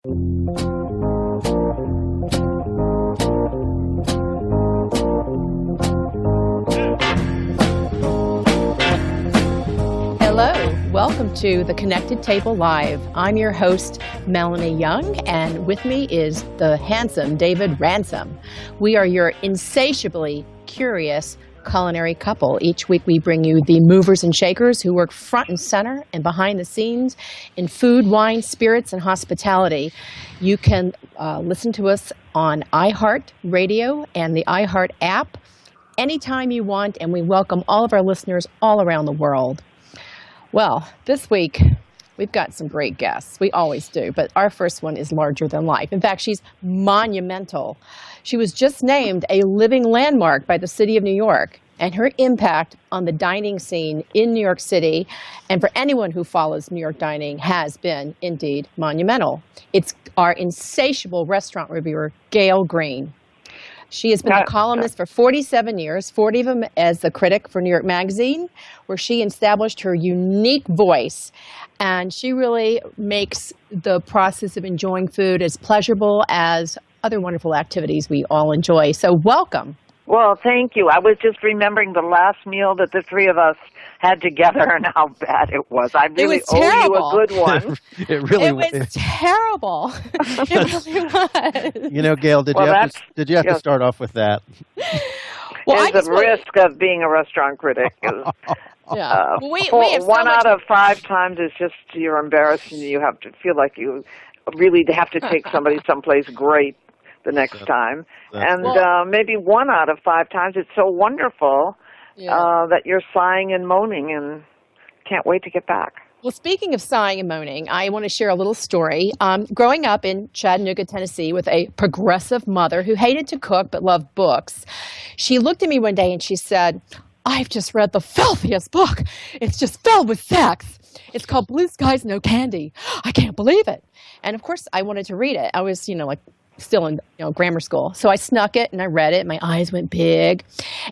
Hello, welcome to the Connected Table Live. I'm your host, Melanie Young, and with me is the handsome David Ransom. We are your insatiably curious culinary couple. Each week we bring you the movers and shakers who work front and center and behind the scenes in food, wine, spirits, and hospitality. You can listen to us on iHeart Radio and the iHeart app anytime you want, and we welcome all of our listeners all around the world. Well, this week, we've got some great guests. We always do, but our first one is larger than life. In fact, she's monumental. She was just named a living landmark by the city of New York, and her impact on the dining scene in New York City, and for anyone who follows New York dining, has been indeed monumental. It's our insatiable restaurant reviewer, Gael Greene. She has been a columnist for 47 years, 40 of them as the critic for New York Magazine, where she established her unique voice. And she really makes the process of enjoying food as pleasurable as other wonderful activities we all enjoy. So welcome. Well, thank you. I was just remembering the last meal that the three of us had together and how bad it was. I really owe you a good one. It was terrible. It really was. You know, Gail, did you have to start off with that? Well, there's a risk of being a restaurant critic. Yeah. We have one out of 5 times is just you're embarrassed and you have to feel like you really have to take somebody someplace great the next time. And maybe 1 out of 5 times it's so wonderful that you're sighing and moaning and can't wait to get back. Well, speaking of sighing and moaning, I want to share a little story. Growing up in Chattanooga, Tennessee, with a progressive mother who hated to cook but loved books, she looked at me one day and she said, "I've just read the filthiest book. It's just filled with sex. It's called Blue Skies, No Candy. I can't believe it." And of course, I wanted to read it. I was, still in grammar school. So I snuck it and I read it. My eyes went big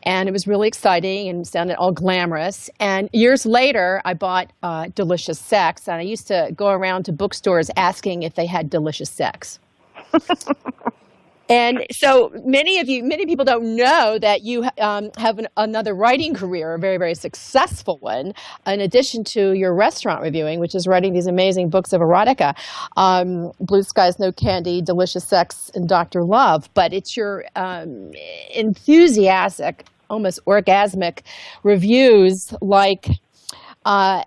and it was really exciting and sounded all glamorous. And years later, I bought Delicious Sex, and I used to go around to bookstores asking if they had delicious sex. And so many people don't know that you have another writing career, a very, very successful one, in addition to your restaurant reviewing, which is writing these amazing books of erotica, Blue Skies, No Candy, Delicious Sex, and Dr. Love. But it's your enthusiastic, almost orgasmic reviews like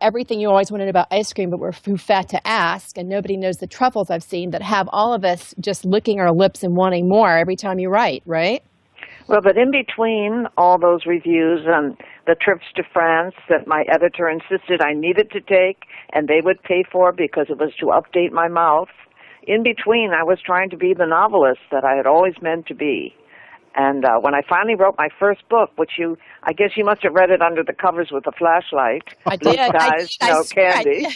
Everything You Always Wanted About Ice Cream, but We're Too Fat to Ask, and Nobody Knows the Truffles I've Seen, that have all of us just licking our lips and wanting more every time you write, right? Well, but in between all those reviews and the trips to France that my editor insisted I needed to take and they would pay for because it was to update my mouth, in between I was trying to be the novelist that I had always meant to be. And when I finally wrote my first book, which I guess you must have read it under the covers with a flashlight. I Blue did. Skies, No Candy.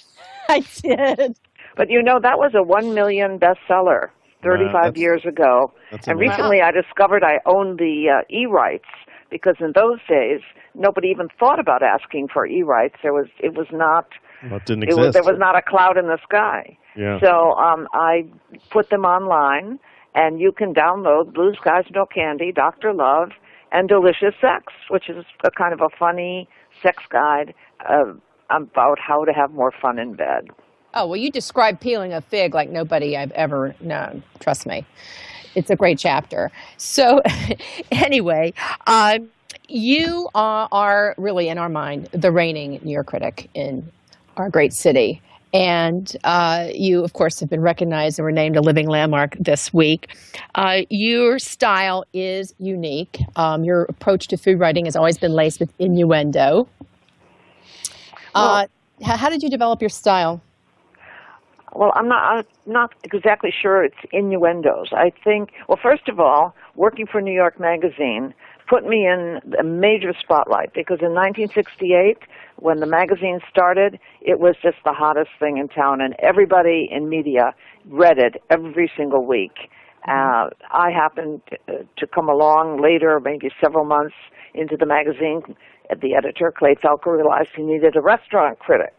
I did. But that was a 1 million bestseller 35 years ago. And recently I discovered I owned the e-rights, because in those days nobody even thought about asking for e-rights. It was not. Well, it didn't exist. There was not a cloud in the sky. Yeah. So I put them online. And you can download Blue Skies, No Candy, Dr. Love, and Delicious Sex, which is a kind of a funny sex guide about how to have more fun in bed. Oh, well, you describe peeling a fig like nobody I've ever known. Trust me. It's a great chapter. So anyway, you are really, in our mind, the reigning New York critic in our great city. And you, of course, have been recognized and were named a living landmark this week. Your style is unique. Your approach to food writing has always been laced with innuendo. How did you develop your style? Well, I'm not exactly sure it's innuendos. I think, well, first of all, working for New York Magazine put me in a major spotlight, because in 1968, when the magazine started, it was just the hottest thing in town, and everybody in media read it every single week. I happened to come along later, maybe several months into the magazine. The editor, Clay Felker, realized he needed a restaurant critic,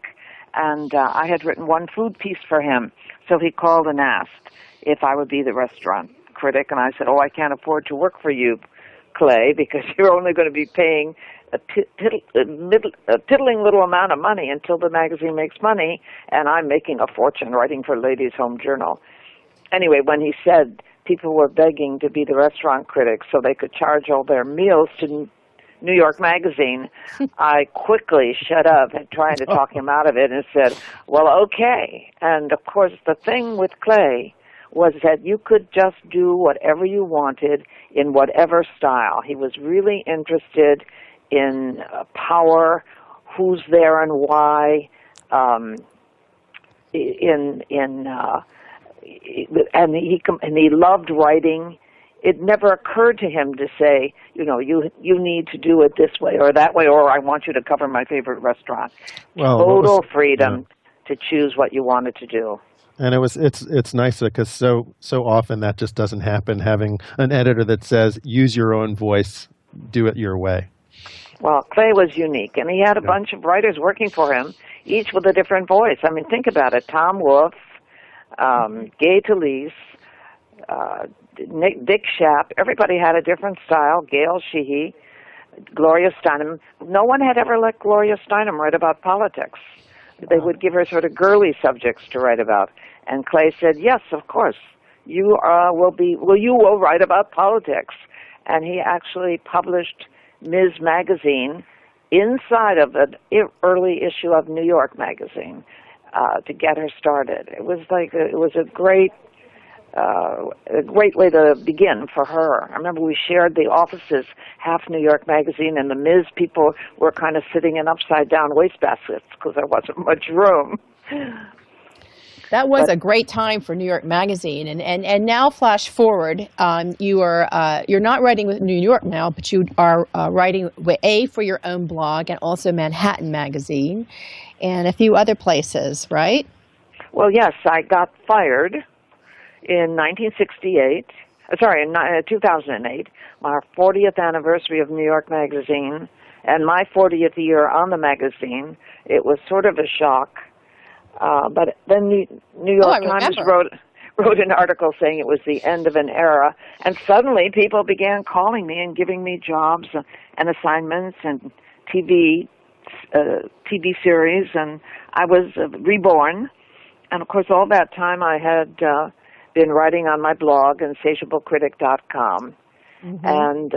and I had written one food piece for him. So he called and asked if I would be the restaurant critic, and I said, "Oh, I can't afford to work for you, Clay, because you're only going to be paying a tiddling little amount of money until the magazine makes money, and I'm making a fortune writing for Ladies' Home Journal." Anyway, when he said people were begging to be the restaurant critic so they could charge all their meals to New York Magazine, I quickly shut up and tried to talk him out of it and said, "Well, okay." And of course, the thing with Clay was that you could just do whatever you wanted in whatever style. He was really interested in power, who's there and why, and he loved writing. It never occurred to him to say, you need to do it this way or that way, or I want you to cover my favorite restaurant. Well, total freedom to choose what you wanted to do. And it's nice because so often that just doesn't happen. Having an editor that says, use your own voice, do it your way. Well, Clay was unique, and he had a bunch of writers working for him, each with a different voice. I mean, think about it. Tom Wolfe, Gay Talese, Dick Schaap, everybody had a different style. Gail Sheehy, Gloria Steinem. No one had ever let Gloria Steinem write about politics. They would give her sort of girly subjects to write about. And Clay said, "Yes, of course. You will write about politics." And he actually published Ms. Magazine inside of an early issue of New York Magazine to get her started. It was a great way to begin for her. I remember we shared the offices, half New York Magazine, and the Ms. people were kind of sitting in upside-down wastebaskets because there wasn't much room. That was a great time for New York Magazine, and now flash forward, you're not writing with New York now, but you are writing for your own blog and also Manhattan Magazine, and a few other places, right? Well, yes, I got fired in 2008, my 40th anniversary of New York Magazine, and my 40th year on the magazine. It was sort of a shock. But then New York Times wrote an article saying it was the end of an era, and suddenly people began calling me and giving me jobs and assignments and TV series, and I was reborn. And of course, all that time I had been writing on my blog, insatiablecritic.com, and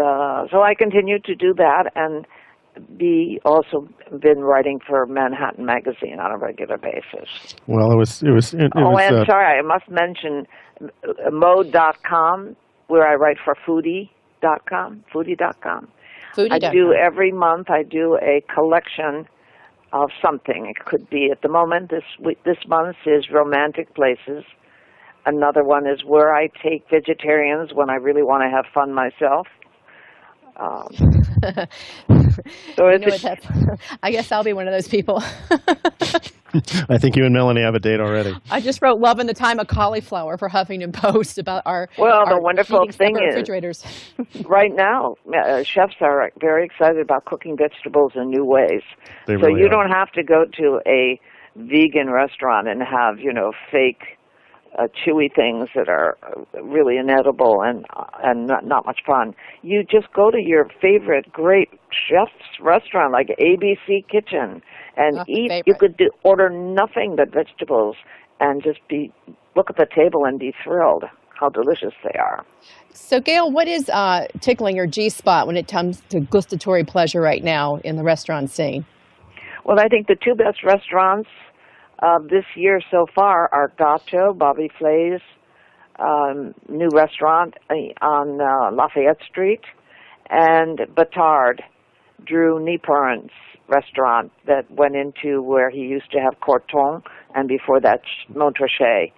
so I continued to do that, and also been writing for Manhattan Magazine on a regular basis. Well, it was. I'm sorry, I must mention mode.com, where I write for foodie.com. I do every month. I do a collection of something. It could be at the moment. This month is romantic places. Another one is where I take vegetarians when I really want to have fun myself. I guess I'll be one of those people. I think you and Melanie have a date already. I just wrote "Love in the Time of Cauliflower" for Huffington Post about our the wonderful thing is refrigerators. Right now, chefs are very excited about cooking vegetables in new ways. You don't have to go to a vegan restaurant and have fake chewy things that are really inedible and not much fun. You just go to your favorite great chef's restaurant like ABC Kitchen and eat. Favorite. You could order nothing but vegetables and just look at the table and be thrilled how delicious they are. So, Gail, what is tickling your G-spot when it comes to gustatory pleasure right now in the restaurant scene? Well, I think the two best restaurants this year so far are Gato, Bobby Flay's new restaurant on Lafayette Street, and Batard, Drew Nieporent's restaurant that went into where he used to have Corton, and before that Montrachet.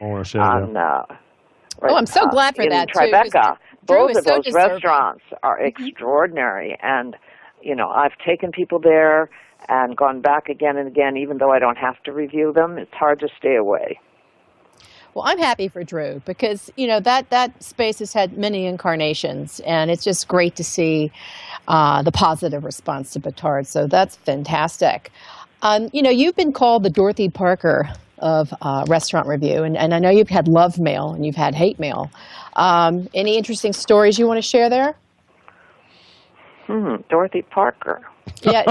I'm so glad for that, Tribeca. Both of those deserving. restaurants are extraordinary, and I've taken people there and gone back again and again, even though I don't have to review them. It's hard to stay away. Well, I'm happy for Drew because, that space has had many incarnations, and it's just great to see the positive response to Batard. So that's fantastic. You've been called the Dorothy Parker of restaurant review, and I know you've had love mail and you've had hate mail. Any interesting stories you want to share there? Dorothy Parker. Yeah.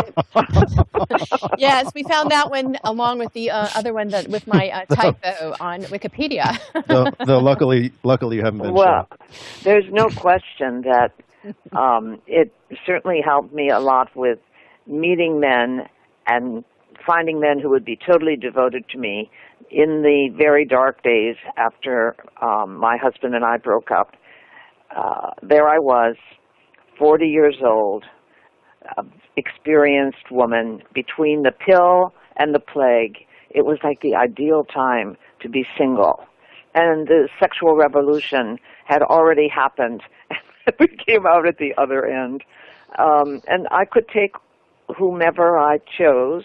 Yes, we found that one along with the other one that with my typo on Wikipedia. Though luckily you haven't been Well, shot. there's no question that it certainly helped me a lot with meeting men and finding men who would be totally devoted to me in the very dark days after my husband and I broke up. There I was, 40 years old, experienced woman, between the pill and the plague. It was like the ideal time to be single. And the sexual revolution had already happened. We came out at the other end. And I could take whomever I chose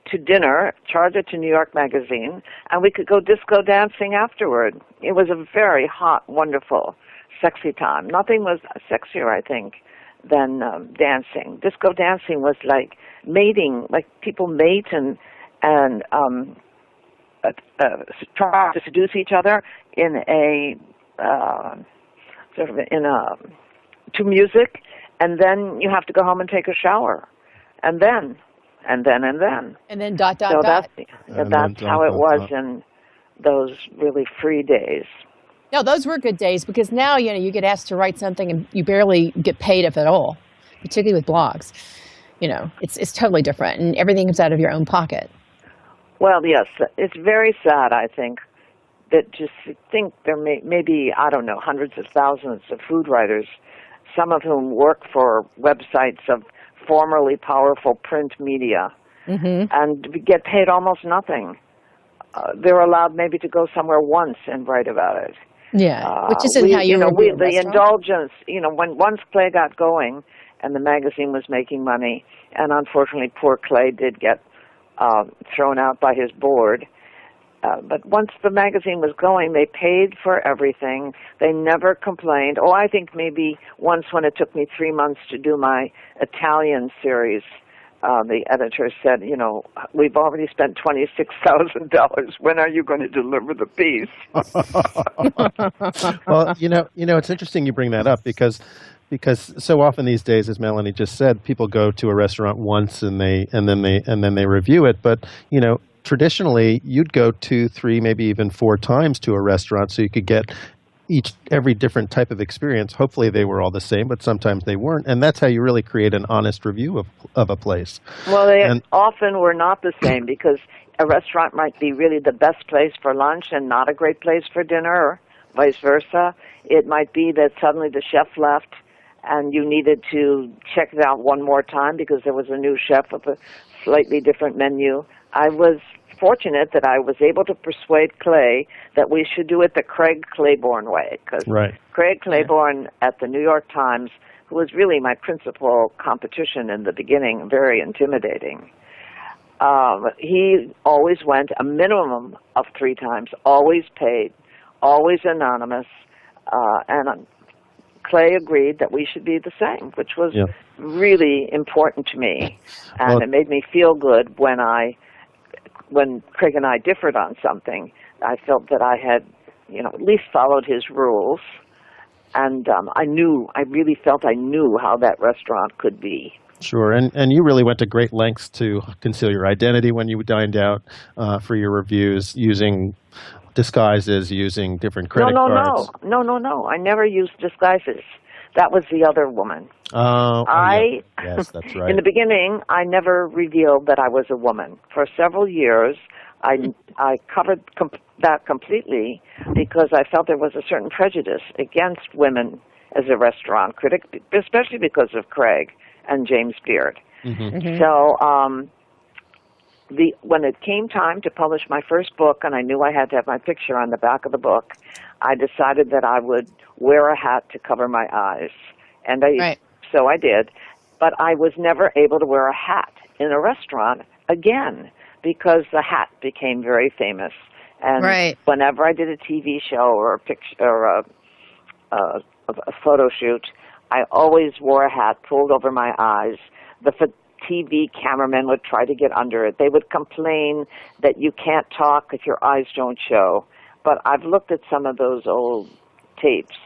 to dinner, charge it to New York Magazine, and we could go disco dancing afterward. It was a very hot, wonderful, sexy time. Nothing was sexier, I think, than dancing. Disco dancing was like mating, like people mate and try to seduce each other in a to music, and then you have to go home and take a shower, and then dot dot so dot. that's how it was in those really free days. No, those were good days because now you get asked to write something and you barely get paid if at all, particularly with blogs. It's totally different, and everything comes out of your own pocket. Well, yes, it's very sad, I think, that just think there may be, I don't know, hundreds of thousands of food writers, some of whom work for websites of formerly powerful print media, and get paid almost nothing. They're allowed maybe to go somewhere once and write about it. Yeah, which isn't how you review a the restaurant. Indulgence, when once Clay got going and the magazine was making money, and unfortunately poor Clay did get thrown out by his board. But once the magazine was going, they paid for everything. They never complained. Oh, I think maybe once when it took me 3 months to do my Italian series, the editor said, we've already spent $26,000. When are you going to deliver the piece? Well, it's interesting you bring that up because so often these days, as Melanie just said, people go to a restaurant once and then they review it. But traditionally, you'd go 2, 3, maybe even 4 times to a restaurant so you could get every different type of experience. Hopefully they were all the same, but sometimes they weren't. And that's how you really create an honest review of a place. Well, they often were not the same because a restaurant might be really the best place for lunch and not a great place for dinner, or vice versa. It might be that suddenly the chef left and you needed to check it out one more time because there was a new chef with a slightly different menu. I was fortunate that I was able to persuade Clay that we should do it the Craig Claiborne way, because Craig Claiborne at the New York Times, who was really my principal competition in the beginning, very intimidating. He always went a minimum of 3 times, always paid, always anonymous, and Clay agreed that we should be the same, which was really important to me, and it made me feel good when Craig and I differed on something. I felt that I had, at least followed his rules, and I really felt I knew how that restaurant could be. Sure, and you really went to great lengths to conceal your identity when you dined out for your reviews, using disguises, using different credit cards. No. I never used disguises. That was the other woman. Yes, that's right. In the beginning, I never revealed that I was a woman. For several years, I covered that completely because I felt there was a certain prejudice against women as a restaurant critic, especially because of Craig and James Beard. So when it came time to publish my first book, and I knew I had to have my picture on the back of the book, I decided that I would wear a hat to cover my eyes. And so I did. But I was never able to wear a hat in a restaurant again because the hat became very famous. And whenever I did a TV show or a picture or a photo shoot, I always wore a hat pulled over my eyes. TV cameramen would try to get under it. They would complain that you can't talk if your eyes don't show. But I've looked at some of those old tapes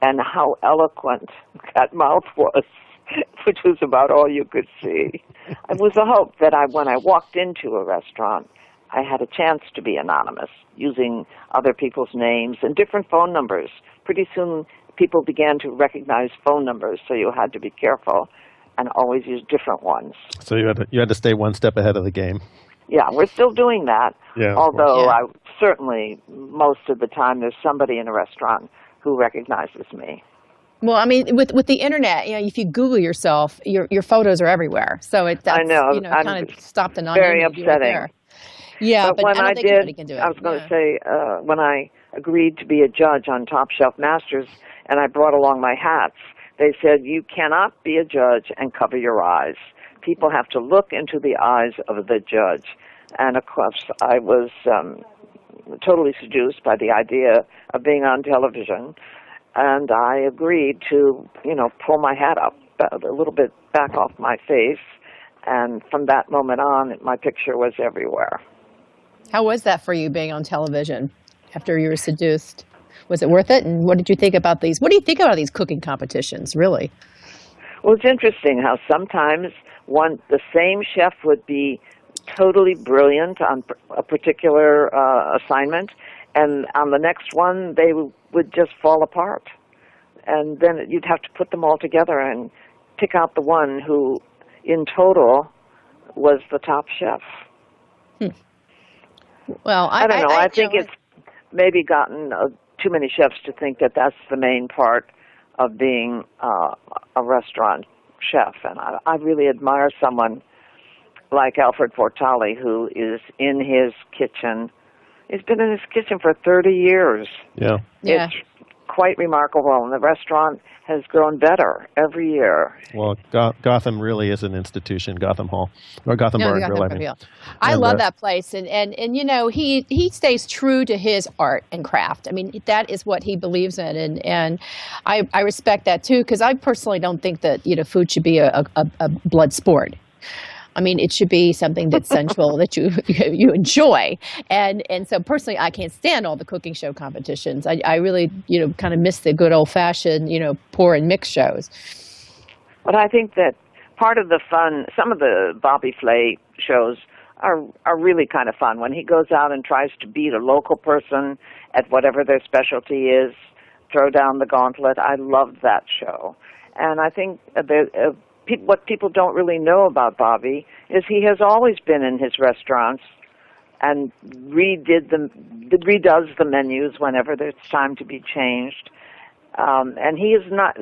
and how eloquent that mouth was, which was about all you could see. It was a hope that when I walked into a restaurant, I had a chance to be anonymous, using other people's names and different phone numbers. Pretty soon, people began to recognize phone numbers, so you had to be careful and always use different ones. So you had to stay one step ahead of the game. Yeah, we're still doing that. Yeah, although yeah. I certainly, most of the time, there's somebody in a restaurant who recognizes me. Well, I mean, with the internet, if you Google yourself, your photos are everywhere. So I know. kind of stopped the very upsetting. Yeah, but when I don't think anybody can do it. I was going to say, when I agreed to be a judge on Top Shelf Masters, and I brought along my hats, they said, you cannot be a judge and cover your eyes. People have to look into the eyes of the judge. And, of course, I was totally seduced by the idea of being on television, and I agreed to, pull my hat up a little bit back off my face, and from that moment on, my picture was everywhere. How was that for you, being on television after you were seduced? Was it worth it? And what did you think about these? What do you think about these cooking competitions, really? Well, it's interesting how sometimes the same chef would be totally brilliant on a particular assignment, and on the next one, they would just fall apart. And then you'd have to put them all together and pick out the one who, in total, was the top chef. Well, I don't know. I think it's maybe gotten too many chefs to think that that's the main part of being a restaurant chef. And I really admire someone like Alfred Portali, who is in his kitchen. He's been in his kitchen for 30 years. Yeah. It's quite remarkable, and the restaurant has grown better every year. Well, Gotham really is an institution, Gotham Hall, or Gotham Bar and Grill, I mean. I love that place, and he stays true to his art and craft. I mean, that is what he believes in, and I respect that too, because I personally don't think that food should be a blood sport. I mean, it should be something that's sensual, that you enjoy. And so personally, I can't stand all the cooking show competitions. I really, kind of miss the good old-fashioned, pour and mix shows. But I think that part of the fun, some of the Bobby Flay shows are really kind of fun. When he goes out and tries to beat a local person at whatever their specialty is, throw down the gauntlet. I love that show. And I think what people don't really know about Bobby is he has always been in his restaurants and redoes the menus whenever there's time to be changed. And he is not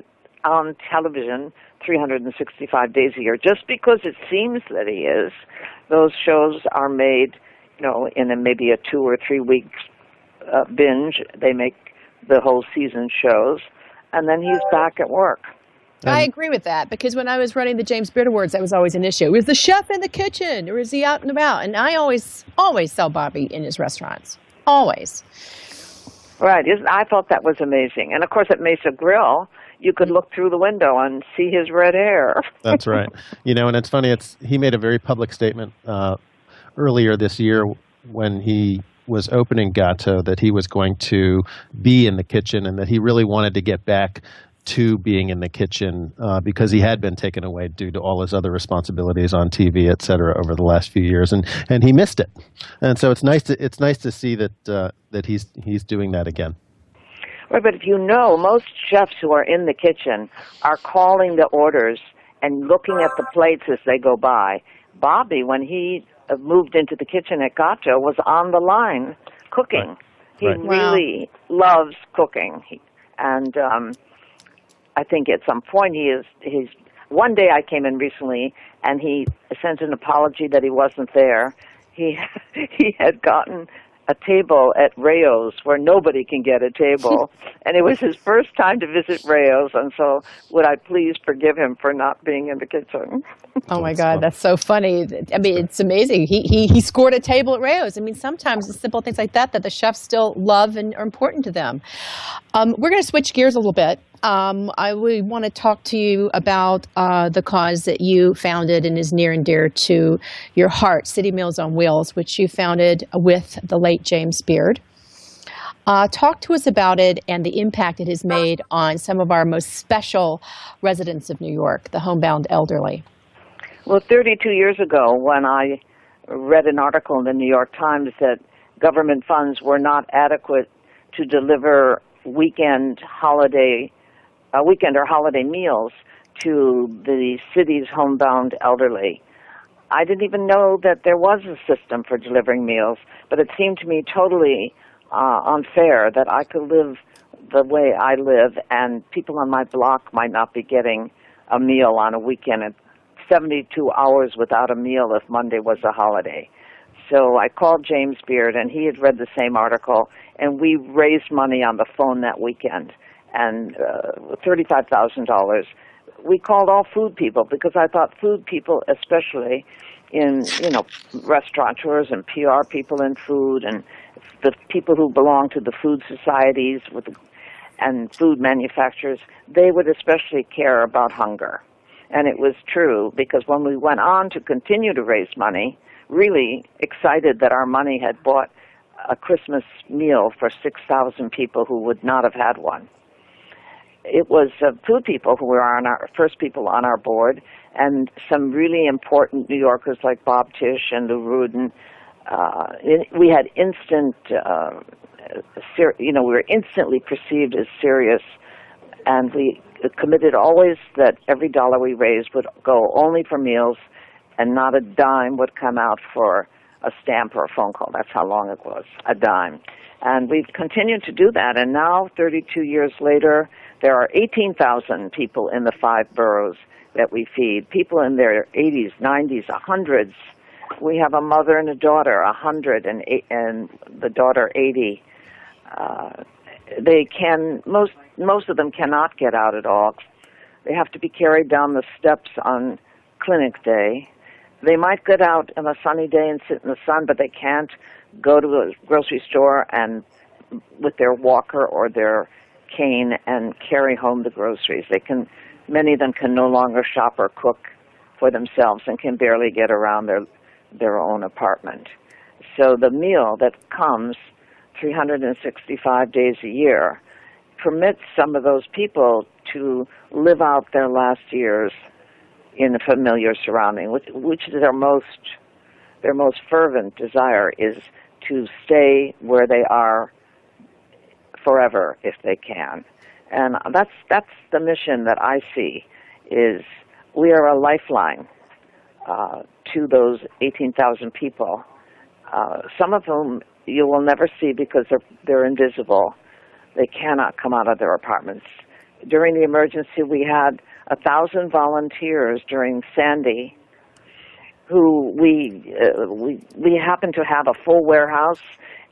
on television 365 days a year. Just because it seems that he is, those shows are made, in maybe a 2 or 3 week binge. They make the whole season shows, and then he's back at work. I agree with that, because when I was running the James Beard Awards, that was always an issue. Is the chef in the kitchen, or is he out and about? And I always saw Bobby in his restaurants. Always. Right. I thought that was amazing. And, of course, at Mesa Grill, you could look through the window and see his red hair. That's right. And it's funny. He made a very public statement earlier this year when he was opening Gato that he was going to be in the kitchen and that he really wanted to get back to being in the kitchen because he had been taken away due to all his other responsibilities on TV, et cetera, over the last few years, and he missed it. And so it's nice to see that he's doing that again. Right, but if most chefs who are in the kitchen are calling the orders and looking at the plates as they go by. Bobby, when he moved into the kitchen at Gato, was on the line cooking. Right. He really loves cooking, and I think at some point he's. One day I came in recently, and he sent an apology that he wasn't there. He had gotten a table at Rayo's where nobody can get a table, and it was his first time to visit Rayo's, and so would I please forgive him for not being in the kitchen? Oh my God, that's so funny. I mean, it's amazing. He scored a table at Rayo's. I mean, sometimes it's simple things like that the chefs still love and are important to them. We're going to switch gears a little bit We want to talk to you about the cause that you founded and is near and dear to your heart, City Meals on Wheels, which you founded with the late James Beard. Talk to us about it and the impact it has made on some of our most special residents of New York, the homebound elderly. Well, 32 years ago, when I read an article in the New York Times that government funds were not adequate to deliver weekend or holiday meals to the city's homebound elderly, I didn't even know that there was a system for delivering meals, but it seemed to me totally unfair that I could live the way I live and people on my block might not be getting a meal on a weekend at 72 hours without a meal if Monday was a holiday. So I called James Beard, and he had read the same article, and we raised money on the phone that weekend, and $35,000. We called all food people because I thought food people, especially in, restaurateurs and PR people in food and the people who belong to the food societies and food manufacturers, they would especially care about hunger. And it was true because when we went on to continue to raise money, really excited that our money had bought a Christmas meal for 6,000 people who would not have had one. It was food people who were our first people on our board, and some really important New Yorkers like Bob Tisch and Lou Rudin. We had we were instantly perceived as serious, and we committed always that every dollar we raised would go only for meals, and not a dime would come out for a stamp or a phone call. That's how long it was, a dime. And we've continued to do that, and now, 32 years later, there are 18,000 people in the 5 boroughs that we feed, people in their 80s, 90s, 100s. We have a mother and a daughter, 100, and the daughter 80. Most of them cannot get out at all. They have to be carried down the steps on clinic day. They might get out on a sunny day and sit in the sun, but they can't go to a grocery store and with their walker or their cane and carry home the groceries. Many of them can no longer shop or cook for themselves and can barely get around their own apartment. So the meal that comes 365 days a year permits some of those people to live out their last years in a familiar surrounding, which is their most fervent desire is to stay where they are forever if they can. And that's the mission that I see, is we are a lifeline to those 18,000 people, some of whom you will never see because they're invisible. They cannot come out of their apartments. During the emergency, we had 1,000 volunteers during Sandy who we happened to have a full warehouse,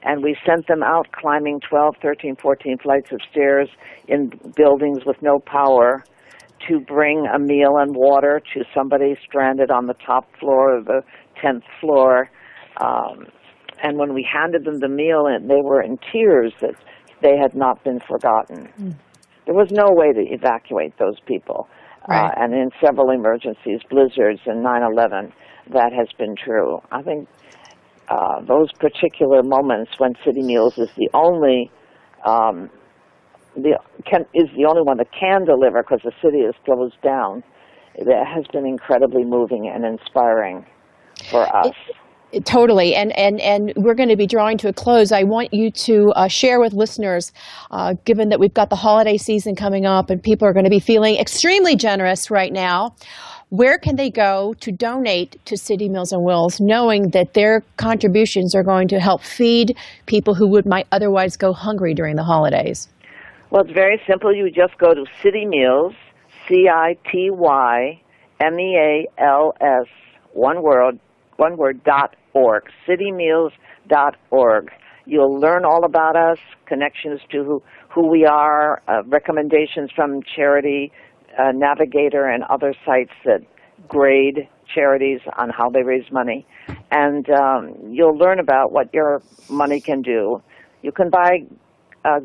and we sent them out climbing 12, 13, 14 flights of stairs in buildings with no power to bring a meal and water to somebody stranded on the top floor of the 10th floor. And when we handed them the meal, and they were in tears that they had not been forgotten. There was no way to evacuate those people. Right. And in several emergencies, blizzards and 9/11, that has been true. I think those particular moments when City Meals is the only one that can deliver because the city is closed down, that has been incredibly moving and inspiring for us. Totally. And we're going to be drawing to a close. I want you to share with listeners, given that we've got the holiday season coming up and people are going to be feeling extremely generous right now, where can they go to donate to City Meals on Wheels, knowing that their contributions are going to help feed people who might otherwise go hungry during the holidays? Well, it's very simple. You just go to City Meals, CITYMEALS, one word, .org, citymeals.org. You'll learn all about us, connections to who we are, recommendations from Charity Navigator and other sites that grade charities on how they raise money. And you'll learn about what your money can do. You can buy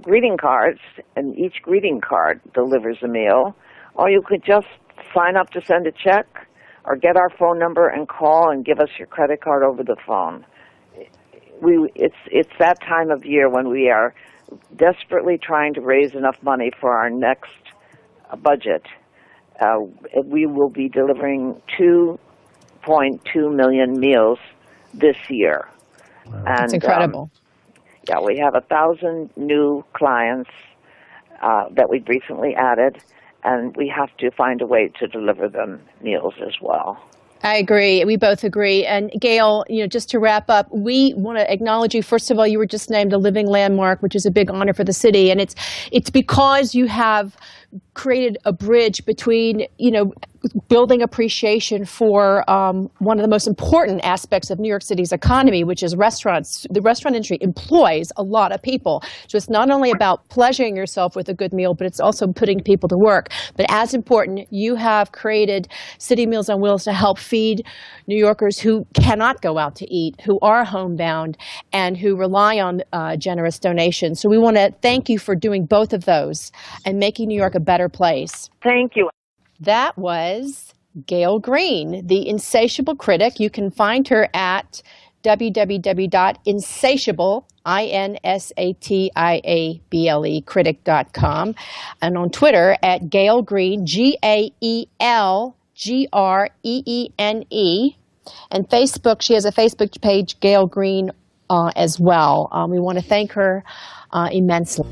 greeting cards, and each greeting card delivers a meal. Or you could just sign up to send a check, or get our phone number and call and give us your credit card over the phone. It's that time of year when we are desperately trying to raise enough money for our next budget. We will be delivering 2.2 million meals this year. Wow. That's incredible. We have 1,000 new clients that we've recently added, and we have to find a way to deliver them meals as well. I agree. We both agree. And Gail, just to wrap up, we want to acknowledge you. First of all, you were just named a living landmark, which is a big honor for the city. And it's because you have created a bridge between, building appreciation for one of the most important aspects of New York City's economy, which is restaurants. The restaurant industry employs a lot of people. So it's not only about pleasuring yourself with a good meal, but it's also putting people to work. But as important, you have created City Meals on Wheels to help feed New Yorkers who cannot go out to eat, who are homebound, and who rely on generous donations. So we want to thank you for doing both of those and making New York a better place. Thank you. That was Gael Greene, the Insatiable Critic. You can find her at www.insatiable, INSATIABLE, critic.com, and on Twitter at Gael Greene, GAELGREENE, and Facebook. She has a Facebook page, Gael Greene, as well. We want to thank her immensely.